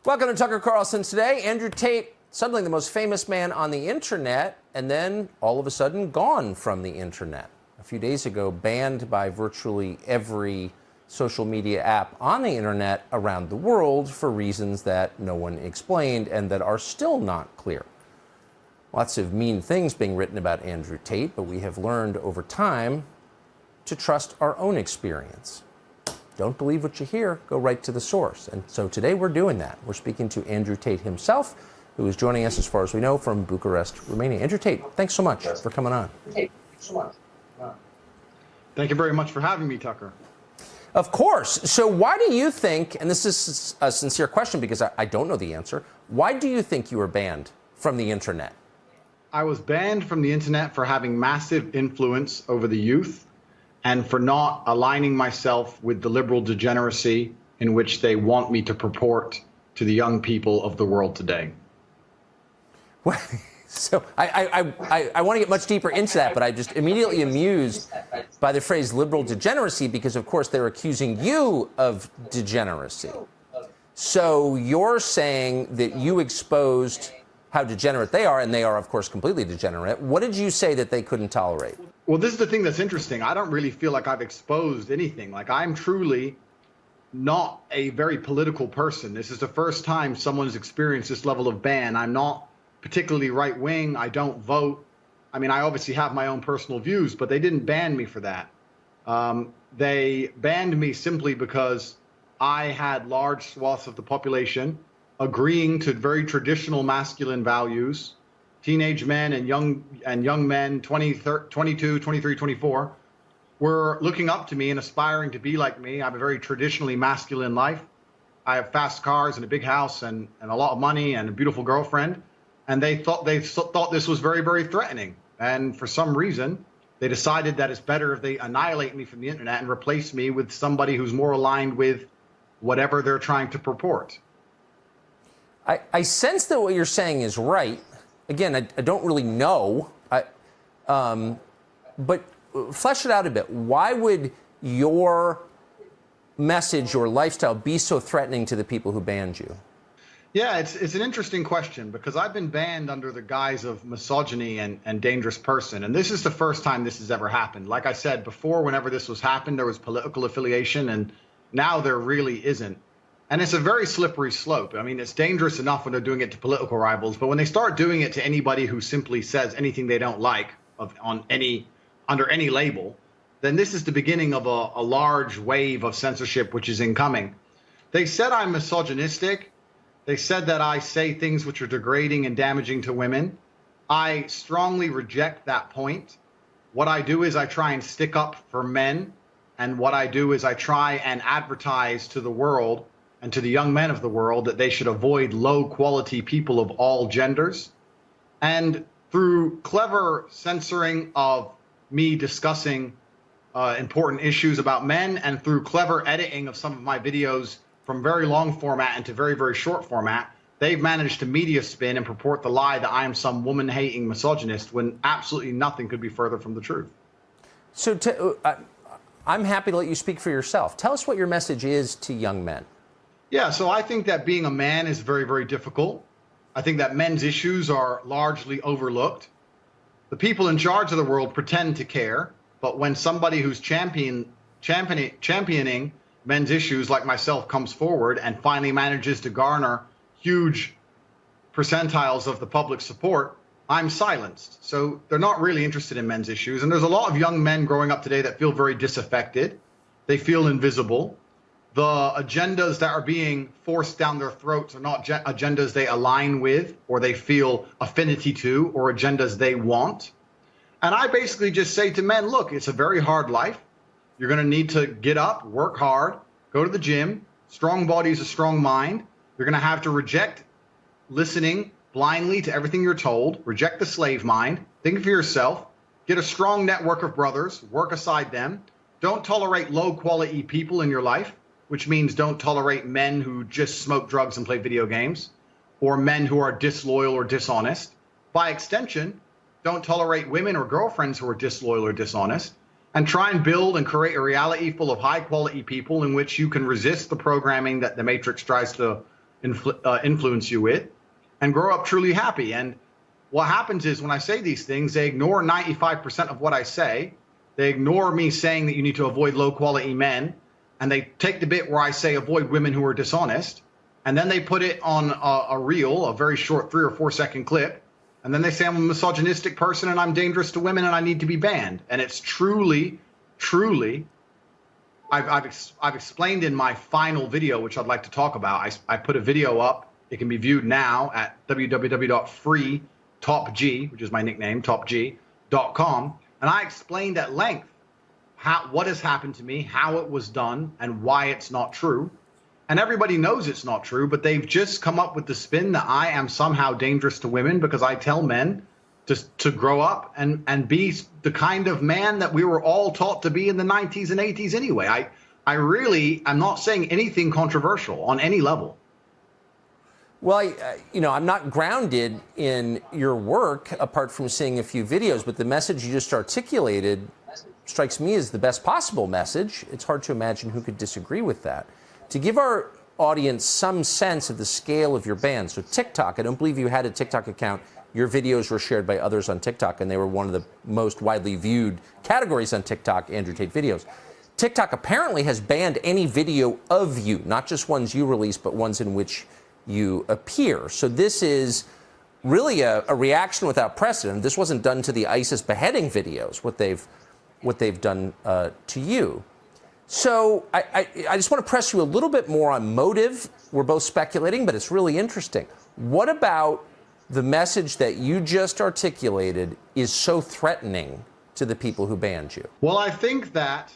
Welcome to Tucker Carlson Today. Andrew Tate, suddenly the most famous man on the internet, and then all of a sudden gone from the internet. A few days ago, banned by virtually every social media app on the internet around the world for reasons that no one explained and that are still not clear. Lots of mean things being written about Andrew Tate, but we have learned over time to trust our own experience. Don't believe what you hear, go right to the source. And so today we're doing that. We're speaking to Andrew Tate himself, who is joining us, as far as we know, from Bucharest, Romania. Andrew Tate, thanks so much for coming on. Thank you very much for having me, Tucker. Of course. So why do you think, and this is a sincere question because I don't know the answer, why do you think you were banned from the internet? I was banned from the internet for having massive influence over the youth and for not aligning myself with the liberal degeneracy in which they want me to purport to the young people of the world today. Well, so I want to get much deeper into that, but I'm just immediately amused by the phrase liberal degeneracy because, of course, they're accusing you of degeneracy. So you're saying that you exposed how degenerate they are, and they are, of course, completely degenerate. What did you say that they couldn't tolerate? Well, this is the thing that's interesting. I don't really feel like I've exposed anything. Like, I'm truly not a very political person. This is the first time someone's experienced this level of ban. I'm not particularly right-wing. I don't vote. I mean, I obviously have my own personal views, but they didn't ban me for that. They banned me simply because I had large swaths of the population agreeing to very traditional masculine values. Teenage men and young men, 22, 23, 24, were looking up to me and aspiring to be like me. I have a very traditionally masculine life. I have fast cars and a big house and a lot of money and a beautiful girlfriend. And they thought this was very, very threatening. And for some reason, they decided that it's better if they annihilate me from the internet and replace me with somebody who's more aligned with whatever they're trying to purport. I sense that what you're saying is right. Again, I don't really know, but flesh it out a bit. Why would your message, your lifestyle, be so threatening to the people who banned you? Yeah, it's an interesting question because I've been banned under the guise of misogyny and dangerous person. And this is the first time this has ever happened. Like I said before, whenever this was happened, there was political affiliation, and now there really isn't. And it's a very slippery slope. I mean, it's dangerous enough when they're doing it to political rivals, but when they start doing it to anybody who simply says anything they don't like under any label, then this is the beginning of a large wave of censorship which is incoming. They said I'm misogynistic. They said that I say things which are degrading and damaging to women. I strongly reject that point. What I do is I try and stick up for men, and what I do is I try and advertise to the world and to the young men of the world that they should avoid low-quality people of all genders. And through clever censoring of me discussing important issues about men, and through clever editing of some of my videos from very long format into very, very short format, they've managed to media spin and purport the lie that I am some woman-hating misogynist when absolutely nothing could be further from the truth. So I'm happy to let you speak for yourself. Tell us what your message is to young men. Yeah, so I think that being a man is very, very difficult. I think that men's issues are largely overlooked. The people in charge of the world pretend to care, but when somebody who's championing men's issues like myself comes forward and finally manages to garner huge percentiles of the public support, I'm silenced. So they're not really interested in men's issues. And there's a lot of young men growing up today that feel very disaffected. They feel invisible. The agendas that are being forced down their throats are not agendas they align with or they feel affinity to or agendas they want. And I basically just say to men, look, it's a very hard life. You're going to need to get up, work hard, go to the gym. Strong body is a strong mind. You're going to have to reject listening blindly to everything you're told, reject the slave mind, think for yourself, get a strong network of brothers, work aside them. Don't tolerate low quality people in your life, which means don't tolerate men who just smoke drugs and play video games, or men who are disloyal or dishonest. By extension, don't tolerate women or girlfriends who are disloyal or dishonest, and try and build and create a reality full of high quality people in which you can resist the programming that the Matrix tries to influence you with, and grow up truly happy. And what happens is when I say these things, they ignore 95% of what I say. They ignore me saying that you need to avoid low quality men. And they take the bit where I say avoid women who are dishonest. And then they put it on a reel, a very short 3 or 4 second clip. And then they say I'm a misogynistic person and I'm dangerous to women and I need to be banned. And it's truly, I've explained in my final video, which I'd like to talk about. I put a video up. It can be viewed now at www.freetopg, which is my nickname, topg.com. And I explained at length what has happened to me, how it was done, and why it's not true. And everybody knows it's not true, but they've just come up with the spin that I am somehow dangerous to women because I tell men to grow up and be the kind of man that we were all taught to be in the 90s and 80s anyway. I'm not saying anything controversial on any level. Well, I'm not grounded in your work apart from seeing a few videos, but the message you just articulated strikes me as the best possible message. It's hard to imagine who could disagree with that. To give our audience some sense of the scale of your ban, so TikTok, I don't believe you had a TikTok account. Your videos were shared by others on TikTok, and they were one of the most widely viewed categories on TikTok, Andrew Tate videos. TikTok apparently has banned any video of you, not just ones you release, but ones in which you appear. So this is really a reaction without precedent. This wasn't done to the ISIS beheading videos, what they've done to you. So I just want to press you a little bit more on motive. We're both speculating, but it's really interesting. What about the message that you just articulated is so threatening to the people who banned you? Well, I think that,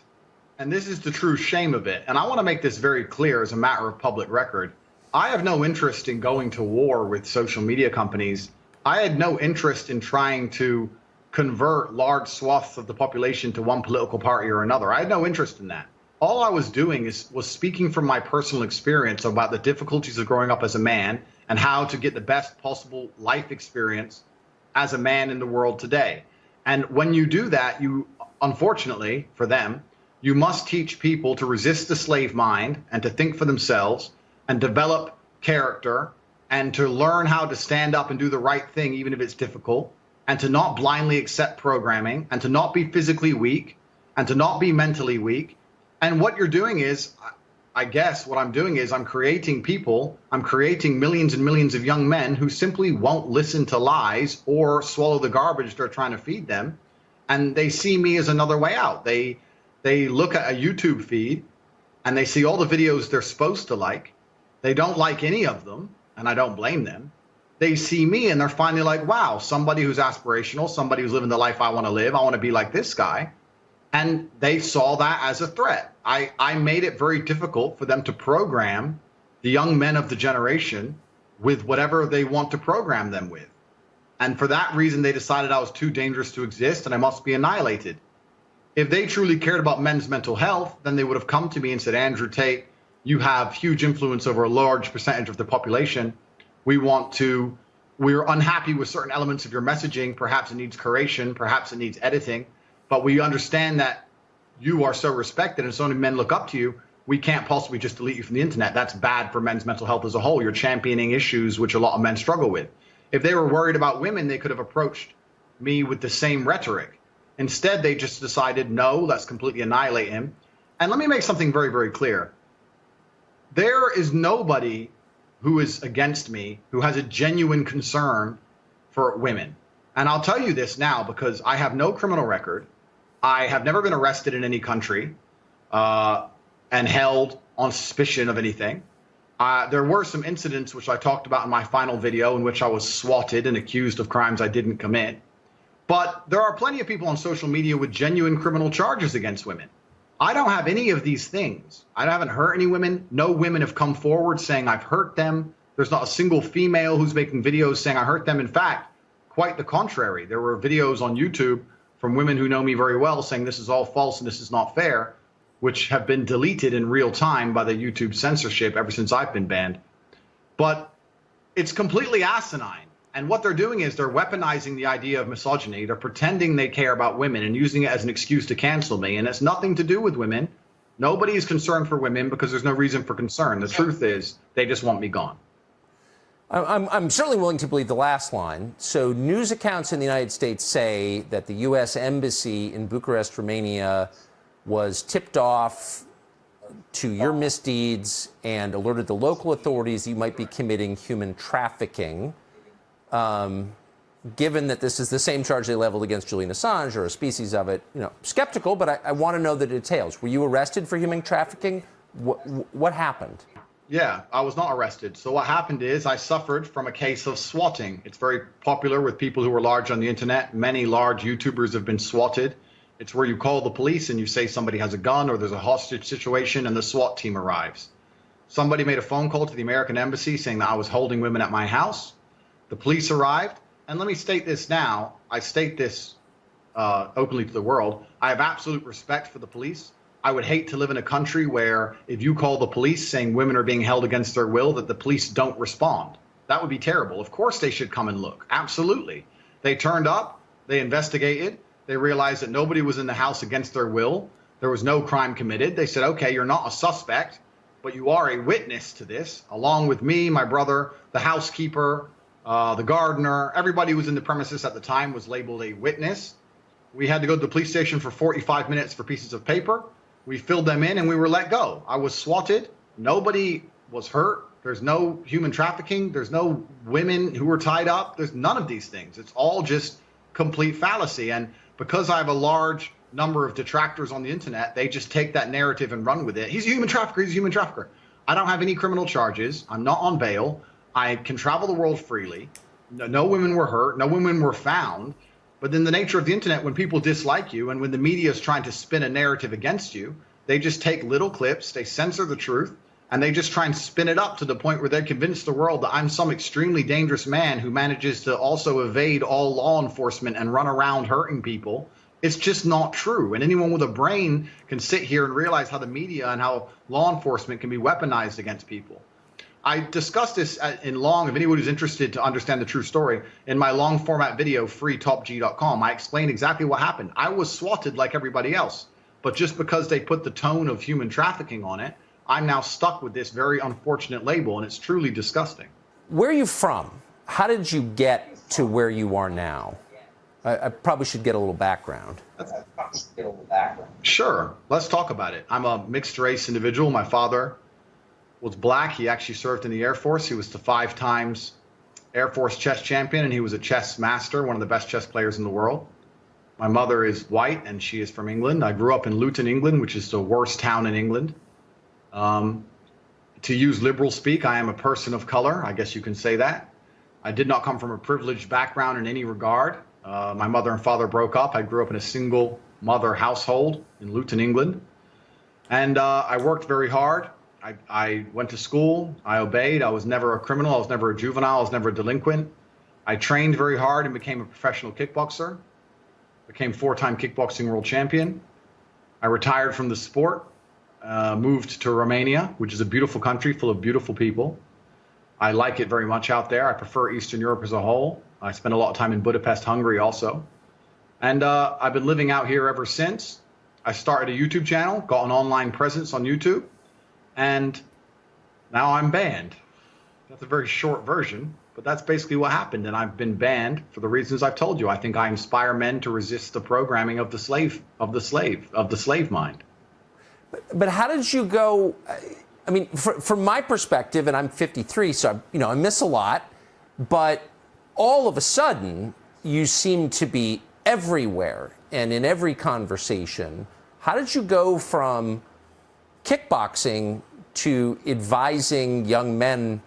and this is the true shame of it, and I want to make this very clear as a matter of public record, I have no interest in going to war with social media companies. I had no interest in trying to convert large swaths of the population to one political party or another. I had no interest in that. All I was doing was speaking from my personal experience about the difficulties of growing up as a man and how to get the best possible life experience as a man in the world today. And when you do that, you, unfortunately for them, you must teach people to resist the slave mind and to think for themselves and develop character and to learn how to stand up and do the right thing, even if it's difficult, and to not blindly accept programming and to not be physically weak and to not be mentally weak. And what you're doing is, I guess what I'm doing is I'm creating millions and millions of young men who simply won't listen to lies or swallow the garbage they're trying to feed them. And they see me as another way out. They look at a YouTube feed and they see all the videos they're supposed to like. They don't like any of them, and I don't blame them. They see me and they're finally like, wow, somebody who's aspirational, somebody who's living the life I want to live. I want to be like this guy. And they saw that as a threat. I made it very difficult for them to program the young men of the generation with whatever they want to program them with. And for that reason, they decided I was too dangerous to exist and I must be annihilated. If they truly cared about men's mental health, then they would have come to me and said, Andrew Tate, you have huge influence over a large percentage of the population. We're unhappy with certain elements of your messaging. Perhaps it needs curation, perhaps it needs editing. But we understand that you are so respected and so many men look up to you, we can't possibly just delete you from the internet. That's bad for men's mental health as a whole. You're championing issues which a lot of men struggle with. If they were worried about women, they could have approached me with the same rhetoric. Instead, they just decided, no, let's completely annihilate him. And let me make something very, very clear. There is nobody who is against me who has a genuine concern for women. And I'll tell you this now because I have no criminal record. I have never been arrested in any country and held on suspicion of anything. There were some incidents which I talked about in my final video in which I was swatted and accused of crimes I didn't commit. But there are plenty of people on social media with genuine criminal charges against women. I don't have any of these things. I haven't hurt any women. No women have come forward saying I've hurt them. There's not a single female who's making videos saying I hurt them. In fact, quite the contrary. There were videos on YouTube from women who know me very well saying this is all false and this is not fair, which have been deleted in real time by the YouTube censorship ever since I've been banned. But it's completely asinine. And what they're doing is they're weaponizing the idea of misogyny. They're pretending they care about women and using it as an excuse to cancel me. And it's nothing to do with women. Nobody is concerned for women because there's no reason for concern. The truth is they just want me gone. I'm certainly willing to believe the last line. So news accounts in the United States say that the U.S. Embassy in Bucharest, Romania, was tipped off to your misdeeds and alerted the local authorities you might be committing human trafficking. Given that this is the same charge they leveled against Julian Assange or a species of it, skeptical, but I want to know the details. Were you arrested for human trafficking? What happened? Yeah, I was not arrested. So what happened is I suffered from a case of swatting. It's very popular with people who are large on the internet. Many large YouTubers have been swatted. It's where you call the police and you say somebody has a gun or there's a hostage situation and the SWAT team arrives. Somebody made a phone call to the American Embassy saying that I was holding women at my house. The police arrived. And let me state this now. I state this openly to the world. I have absolute respect for the police. I would hate to live in a country where if you call the police saying women are being held against their will, that the police don't respond. That would be terrible. Of course they should come and look. Absolutely. They turned up. They investigated. They realized that nobody was in the house against their will. There was no crime committed. They said, okay, you're not a suspect, but you are a witness to this, along with me, my brother, the housekeeper, the gardener. Everybody who was in the premises at the time was labeled a witness. We had to go to the police station for 45 minutes for pieces of paper. We filled them in and we were let go. I was swatted. Nobody was hurt. There's no human trafficking. There's no women who were tied up. There's none of these things. It's all just complete fallacy. And because I have a large number of detractors on the internet, they just take that narrative and run with it. He's a human trafficker. He's a human trafficker. I don't have any criminal charges. I'm not on bail. I can travel the world freely. No women were hurt. No women were found. But in the nature of the internet, when people dislike you and when the media is trying to spin a narrative against you, they just take little clips, they censor the truth, and they just try and spin it up to the point where they convince the world that I'm some extremely dangerous man who manages to also evade all law enforcement and run around hurting people. It's just not true. And anyone with a brain can sit here and realize how the media and how law enforcement can be weaponized against people. I discussed this in long, if anyone who's interested to understand the true story, in my long format video, freetopg.com. I explained exactly what happened. I was swatted like everybody else, but just because they put the tone of human trafficking on it, I'm now stuck with this very unfortunate label, and it's truly disgusting. Where are you from? How did you get to where you are now? I probably should get a little background. Sure, let's talk about it. I'm a mixed race individual. My father was black. He actually served in the Air Force. He was the 5 times Air Force chess champion, and he was a chess master, one of the best chess players in the world. My mother is white, and she is from England. I grew up in Luton, England, which is the worst town in England. To use liberal speak, I am a person of color. I guess you can say that. I did not come from a privileged background in any regard. My mother and father broke up. I grew up in a single mother household in Luton, England. And I worked very hard. I went to school. I obeyed. I was never a criminal. I was never a juvenile. I was never a delinquent. I trained very hard and became a professional kickboxer. Became 4-time kickboxing world champion. I retired from the sport, moved to Romania, which is a beautiful country full of beautiful people. I like it very much out there. I prefer Eastern Europe as a whole. I spent a lot of time in Budapest, Hungary also. And I've been living out here ever since. I started a YouTube channel, got an online presence on YouTube. And now I'm banned. That's a very short version, but that's basically what happened. And I've been banned for the reasons I've told you. I think I inspire men to resist the programming of the slave mind. But how did you go? I mean, from my perspective, and I'm 53, so I miss a lot. But all of a sudden, you seem to be everywhere and in every conversation. How did you go from kickboxing to advising young men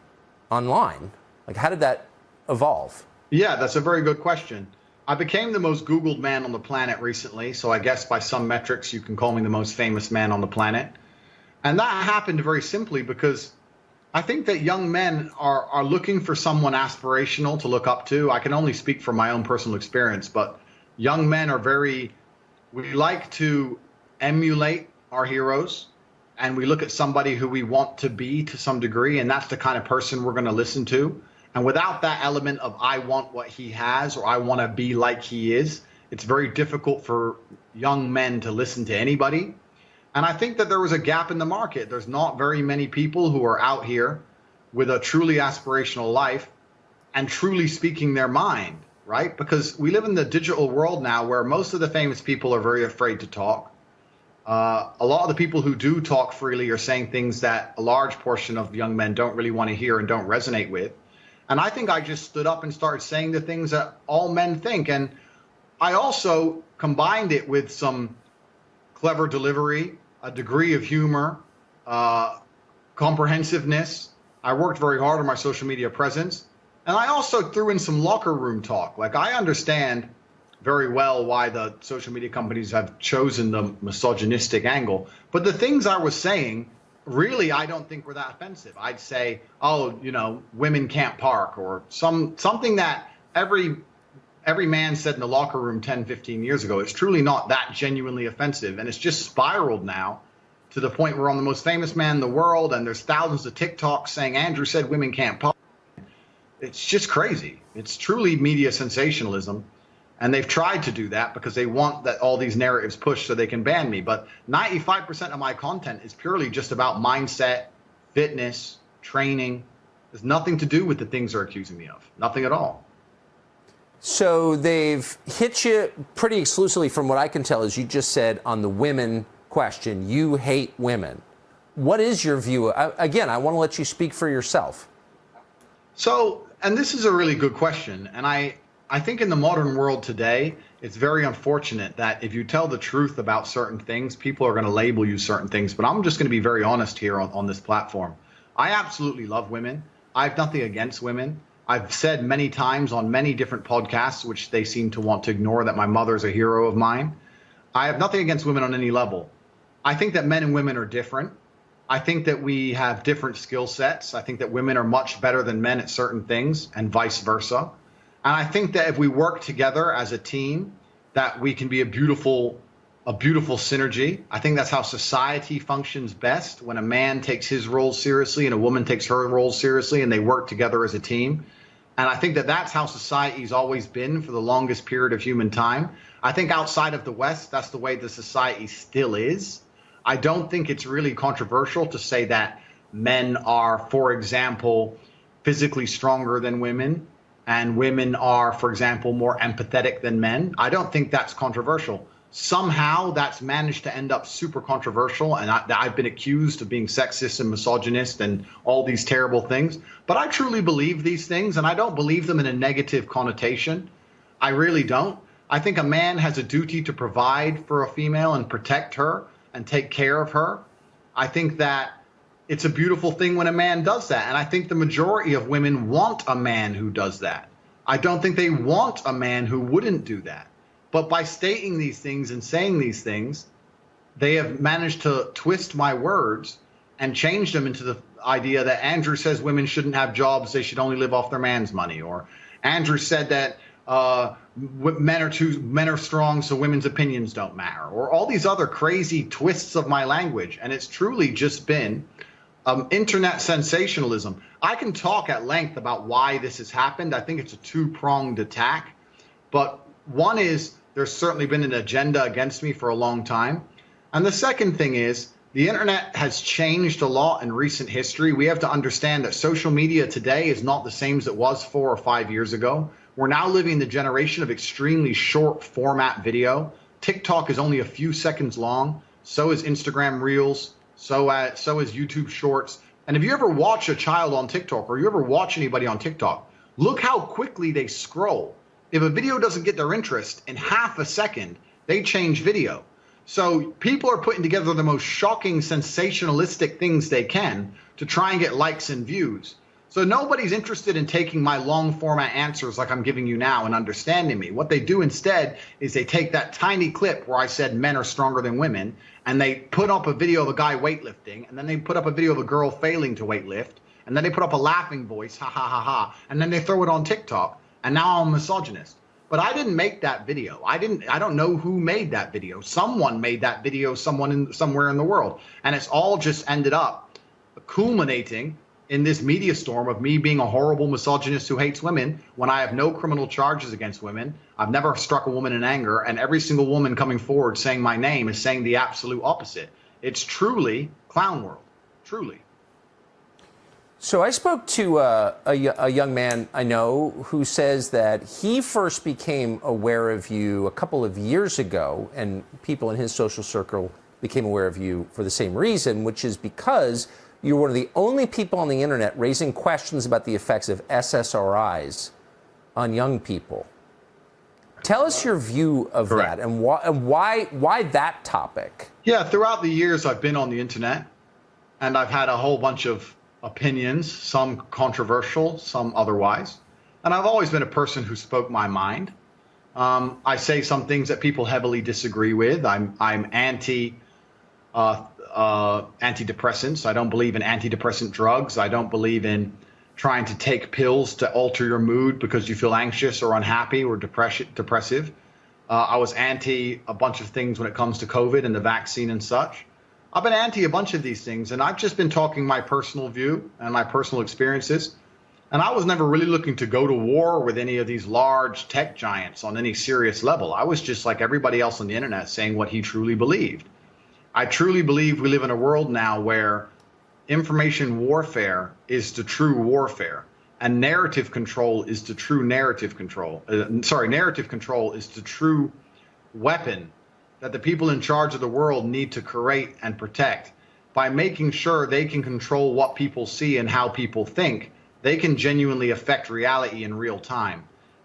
online? Like, how did that evolve? Yeah, that's a very good question. I became the most Googled man on the planet recently, so I guess by some metrics you can call me the most famous man on the planet. And that happened very simply because I think that young men are looking for someone aspirational to look up to. I can only speak from my own personal experience, but young men we like to emulate our heroes. And we look at somebody who we want to be to some degree, and that's the kind of person we're going to listen to. And without that element of I want what he has or I want to be like he is, it's very difficult for young men to listen to anybody. And I think that there was a gap in the market. There's not very many people who are out here with a truly aspirational life and truly speaking their mind, right? Because we live in the digital world now where most of the famous people are very afraid to talk. A lot of the people who do talk freely are saying things that a large portion of young men don't really want to hear and don't resonate with. And I think I just stood up and started saying the things that all men think. And I also combined it with some clever delivery, a degree of humor, comprehensiveness. I worked very hard on my social media presence. And I also threw in some locker room talk. Like, I understand very well why the social media companies have chosen the misogynistic angle. But the things I was saying, really, I don't think were that offensive. I'd say, oh, you know, women can't park, or something that every man said in the locker room 10, 15 years ago. It's truly not that genuinely offensive. And it's just spiraled now to the point where I'm the most famous man in the world, and there's thousands of TikToks saying Andrew said women can't park. It's just crazy. It's truly media sensationalism. And they've tried to do that because they want that all these narratives pushed so they can ban me. But 95% of my content is purely just about mindset, fitness, training. There's nothing to do with the things they're accusing me of. Nothing at all. So they've hit you pretty exclusively, from what I can tell, as you just said, on the women question. You hate women. What is your view? Again, I want to let you speak for yourself. So, and this is a really good question. And I think in the modern world today, it's very unfortunate that if you tell the truth about certain things, people are going to label you certain things. But I'm just going to be very honest here on this platform. I absolutely love women. I have nothing against women. I've said many times on many different podcasts, which they seem to want to ignore, that my mother's a hero of mine. I have nothing against women on any level. I think that men and women are different. I think that we have different skill sets. I think that women are much better than men at certain things, and vice versa. And I think that if we work together as a team, that we can be a beautiful synergy. I think that's how society functions best, when a man takes his role seriously and a woman takes her role seriously, and they work together as a team. And I think that that's how society's always been for the longest period of human time. I think outside of the West, that's the way the society still is. I don't think it's really controversial to say that men are, for example, physically stronger than women, and women are, for example, more empathetic than men. I don't think that's controversial. Somehow that's managed to end up super controversial, and I've been accused of being sexist and misogynist and all these terrible things. But I truly believe these things, and I don't believe them in a negative connotation. I really don't. I think a man has a duty to provide for a female and protect her and take care of her. I think that it's a beautiful thing when a man does that. And I think the majority of women want a man who does that. I don't think they want a man who wouldn't do that. But by stating these things and saying these things, they have managed to twist my words and change them into the idea that Andrew says women shouldn't have jobs, they should only live off their man's money. Or Andrew said that men are strong, so women's opinions don't matter, or all these other crazy twists of my language. And it's truly just been internet sensationalism. I can talk at length about why this has happened. I think it's a two-pronged attack. But one is, there's certainly been an agenda against me for a long time. And the second thing is, the internet has changed a lot in recent history. We have to understand that social media today is not the same as it was 4 or 5 years ago. We're now living in the generation of extremely short format video. TikTok is only a few seconds long. So is Instagram Reels. So is YouTube Shorts. And if you ever watch a child on TikTok, or you ever watch anybody on TikTok, look how quickly they scroll. If a video doesn't get their interest, in half a second, they change video. So people are putting together the most shocking, sensationalistic things they can to try and get likes and views. So nobody's interested in taking my long format answers like I'm giving you now and understanding me. What they do instead is they take that tiny clip where I said men are stronger than women, and they put up a video of a guy weightlifting, and then they put up a video of a girl failing to weightlift, and then they put up a laughing voice, ha ha ha ha, and then they throw it on TikTok, and now I'm a misogynist. But I didn't make that video. I don't know who made that video. Someone made that video, somewhere in the world. And it's all just ended up culminating in this media storm of me being a horrible misogynist who hates women, when I have no criminal charges against women. I've never struck a woman in anger, and every single woman coming forward saying my name is saying the absolute opposite. It's truly clown world, truly. So I spoke to a young man I know who says that he first became aware of you a couple of years ago, and people in his social circle became aware of you for the same reason, which is because you're one of the only people on the internet raising questions about the effects of SSRIs on young people. Tell us your view of Correct. that and why that topic. Yeah, throughout the years I've been on the internet, and I've had a whole bunch of opinions, some controversial, some otherwise. And I've always been a person who spoke my mind. I say some things that people heavily disagree with. I'm antidepressants. I don't believe in antidepressant drugs. I don't believe in trying to take pills to alter your mood because you feel anxious or unhappy or depressive. I was anti a bunch of things when it comes to COVID and the vaccine and such. I've been anti a bunch of these things, and I've just been talking my personal view and my personal experiences. And I was never really looking to go to war with any of these large tech giants on any serious level. I was just like everybody else on the internet saying what he truly believed. I truly believe we live in a world now where information warfare is the true warfare, and narrative control is the true narrative control. Narrative control is the true weapon that the people in charge of the world need to create and protect. By making sure they can control what people see and how people think, they can genuinely affect reality in real time.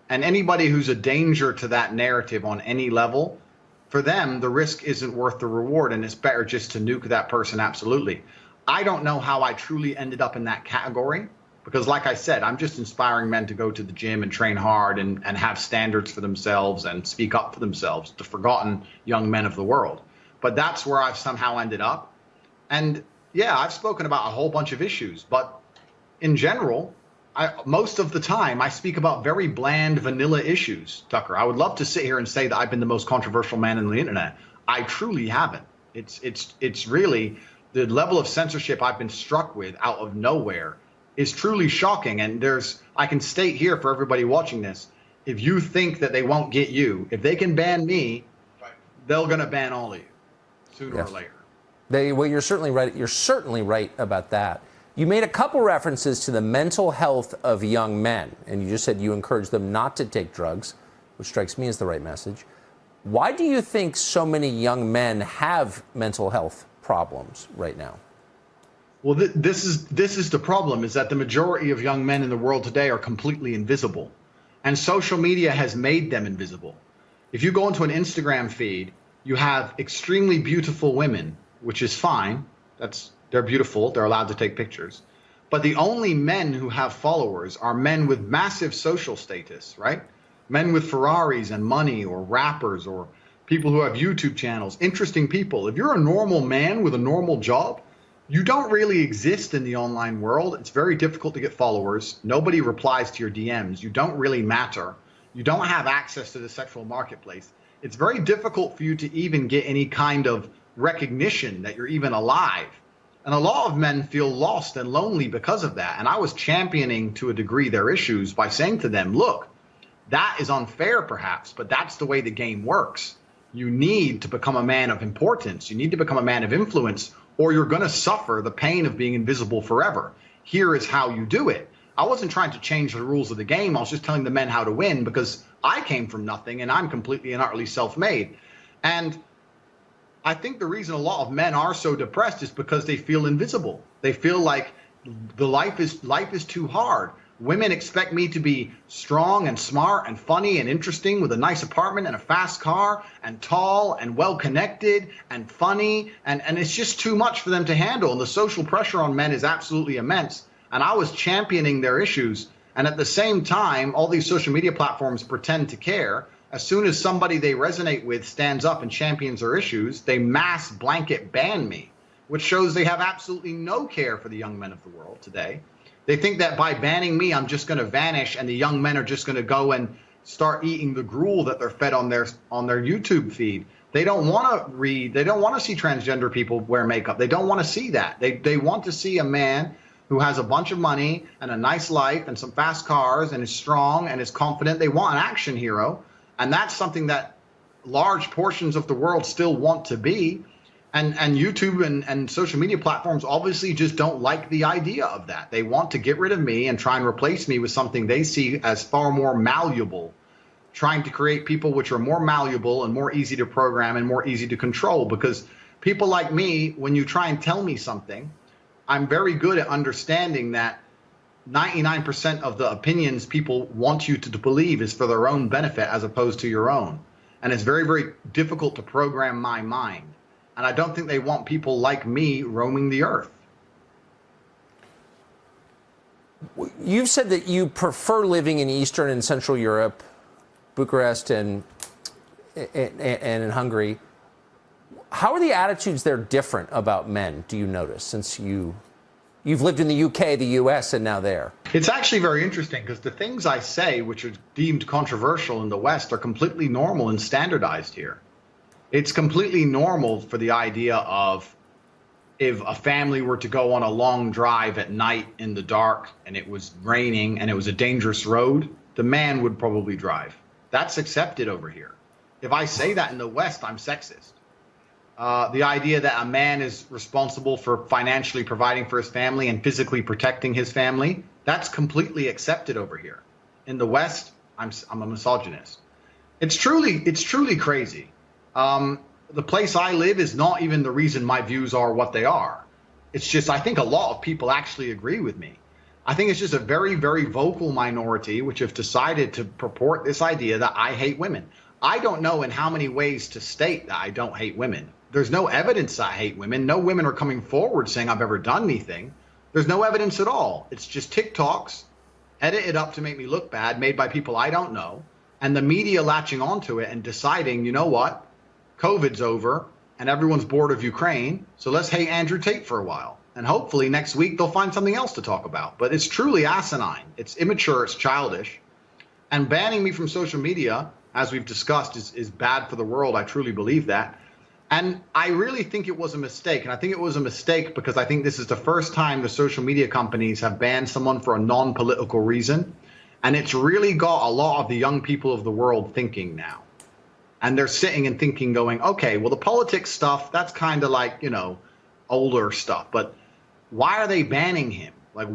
And anybody who's a danger to that narrative on any level, for them, the risk isn't worth the reward, and it's better just to nuke that person absolutely. I don't know how I truly ended up in that category, because like I said, I'm just inspiring men to go to the gym and train hard and have standards for themselves and speak up for themselves, the forgotten young men of the world. But that's where I've somehow ended up. And yeah, I've spoken about a whole bunch of issues, but in general, most of the time I speak about very bland vanilla issues, Tucker. I would love to sit here and say that I've been the most controversial man on the internet. I truly haven't. It's really the level of censorship I've been struck with out of nowhere is truly shocking. And I can state here for everybody watching this, if you think that they won't get you, if they can ban me, they're going to ban all of you sooner or later. Well, you're certainly right. You're certainly right about that. You made a couple references to the mental health of young men, and you just said you encourage them not to take drugs, which strikes me as the right message. Why do you think so many young men have mental health problems right now? Well, this is the problem, is that the majority of young men in the world today are completely invisible. And social media has made them invisible. If you go into an Instagram feed, you have extremely beautiful women, which is fine. They're beautiful. They're allowed to take pictures. But the only men who have followers are men with massive social status, right? Men with Ferraris and money, or rappers, or people who have YouTube channels, interesting people. If you're a normal man with a normal job, you don't really exist in the online world. It's very difficult to get followers. Nobody replies to your DMs. You don't really matter. You don't have access to the sexual marketplace. It's very difficult for you to even get any kind of recognition that you're even alive. And a lot of men feel lost and lonely because of that. And I was championing to a degree their issues by saying to them, look, that is unfair perhaps, but that's the way the game works. You need to become a man of importance. You need to become a man of influence, or you're going to suffer the pain of being invisible forever. Here is how you do it. I wasn't trying to change the rules of the game. I was just telling the men how to win, because I came from nothing and I'm completely and utterly self-made. And I think the reason a lot of men are so depressed is because they feel invisible. They feel like the life is too hard. Women expect me to be strong and smart and funny and interesting with a nice apartment and a fast car and tall and well-connected and funny. And it's just too much for them to handle. And the social pressure on men is absolutely immense. And I was championing their issues. And at the same time, all these social media platforms pretend to care. As soon as somebody they resonate with stands up and champions their issues, they mass blanket ban me, which shows they have absolutely no care for the young men of the world today. They think that by banning me, I'm just going to vanish and the young men are just going to go and start eating the gruel that they're fed on their YouTube feed. They don't want to read. They don't want to see transgender people wear makeup. They don't want to see that. They want to see a man who has a bunch of money and a nice life and some fast cars and is strong and is confident. They want an action hero. And that's something that large portions of the world still want to be. And YouTube and social media platforms obviously just don't like the idea of that. They want to get rid of me and try and replace me with something they see as far more malleable, trying to create people which are more malleable and more easy to program and more easy to control. Because people like me, when you try and tell me something, I'm very good at understanding that 99% of the opinions people want you to believe is for their own benefit as opposed to your own. And it's very, very difficult to program my mind. And I don't think they want people like me roaming the earth. You've said that you prefer living in Eastern and Central Europe, Bucharest and in Hungary. How are the attitudes there different about men, do you notice, since you've lived in the UK, the US, and now there? It's actually very interesting because the things I say, which are deemed controversial in the West, are completely normal and standardized here. It's completely normal for the idea of if a family were to go on a long drive at night in the dark and it was raining and it was a dangerous road, the man would probably drive. That's accepted over here. If I say that in the West, I'm sexist. The idea that a man is responsible for financially providing for his family and physically protecting his family, that's completely accepted over here. In the West, I'm a misogynist. It's truly crazy. The place I live is not even the reason my views are what they are. It's just, I think a lot of people actually agree with me. I think it's just a very, very vocal minority which have decided to purport this idea that I hate women. I don't know in how many ways to state that I don't hate women. There's no evidence I hate women. No women are coming forward saying I've ever done anything. There's no evidence at all. It's just TikToks edited up to make me look bad, made by people I don't know, and the media latching onto it and deciding, you know what? COVID's over and everyone's bored of Ukraine, so let's hate Andrew Tate for a while. And hopefully next week they'll find something else to talk about. But it's truly asinine. It's immature. It's childish. And banning me from social media, as we've discussed, is bad for the world. I truly believe that. And I really think it was a mistake. And I think it was a mistake because I think this is the first time the social media companies have banned someone for a non-political reason. And it's really got a lot of the young people of the world thinking now. And they're sitting and thinking, going, okay, well, the politics stuff, that's kind of like, older stuff. But why are they banning him? Like,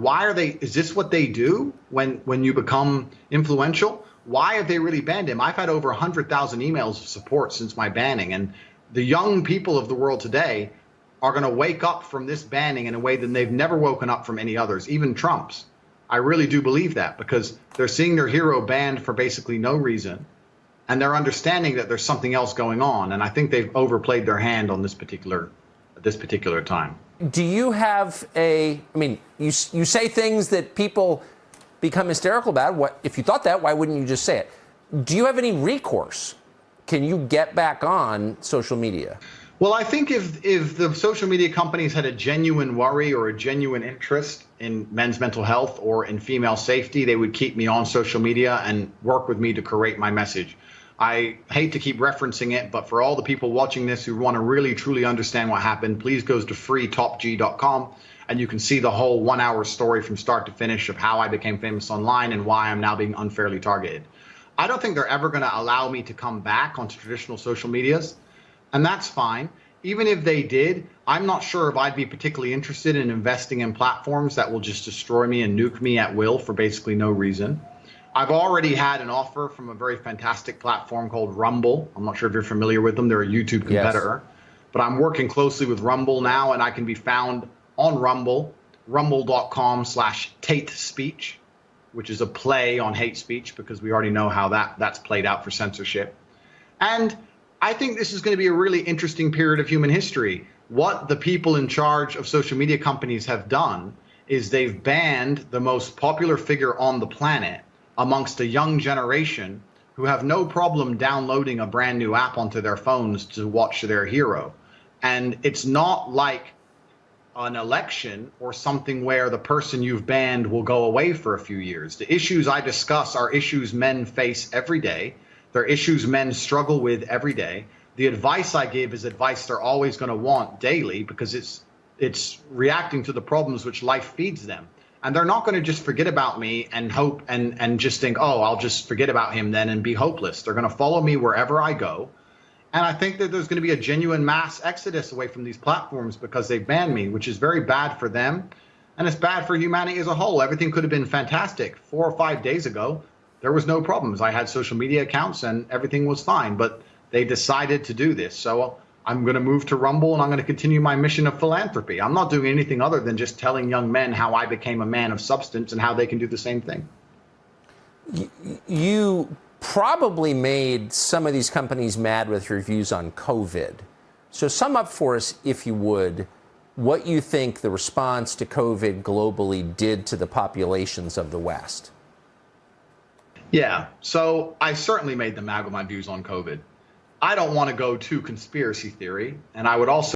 is this what they do when you become influential? Why have they really banned him? I've had over 100,000 emails of support since my banning. And the young people of the world today are going to wake up from this banning in a way that they've never woken up from any others, even Trump's. I really do believe that because they're seeing their hero banned for basically no reason. And they're understanding that there's something else going on. And I think they've overplayed their hand on this particular time. Do you have you say things that people become hysterical about. If you thought that, why wouldn't you just say it? Do you have any recourse? Can you get back on social media? Well, I think if the social media companies had a genuine worry or a genuine interest in men's mental health or in female safety, they would keep me on social media and work with me to correct my message. I hate to keep referencing it, but for all the people watching this who want to really, truly understand what happened, please go to freetopg.com and you can see the whole 1 hour story from start to finish of how I became famous online and why I'm now being unfairly targeted. I don't think they're ever going to allow me to come back onto traditional social medias, and that's fine. Even if they did, I'm not sure if I'd be particularly interested in investing in platforms that will just destroy me and nuke me at will for basically no reason. I've already had an offer from a very fantastic platform called Rumble. I'm not sure if you're familiar with them. They're a YouTube competitor. Yes. But I'm working closely with Rumble now, and I can be found on Rumble, rumble.com/Tate Speech, which is a play on hate speech because we already know how that's played out for censorship. And I think this is going to be a really interesting period of human history. What the people in charge of social media companies have done is they've banned the most popular figure on the planet amongst a young generation who have no problem downloading a brand new app onto their phones to watch their hero. And it's not like an election or something where the person you've banned will go away for a few years. The issues I discuss are issues men face every day. They're issues men struggle with every day. The advice I give is advice they're always going to want daily because it's reacting to the problems which life feeds them. And they're not going to just forget about me and hope and just think, oh, I'll just forget about him then and be hopeless. They're going to follow me wherever I go. And I think that there's going to be a genuine mass exodus away from these platforms because they banned me, which is very bad for them. And it's bad for humanity as a whole. Everything could have been fantastic 4 or 5 days ago. There was no problems. I had social media accounts and everything was fine, but they decided to do this. So I'm going to move to Rumble and I'm going to continue my mission of philanthropy. I'm not doing anything other than just telling young men how I became a man of substance and how they can do the same thing. You probably made some of these companies mad with your views on COVID. So sum up for us, if you would, what you think the response to COVID globally did to the populations of the West. Yeah, so I certainly made them mad with my views on COVID. I don't want to go to conspiracy theory, and I would also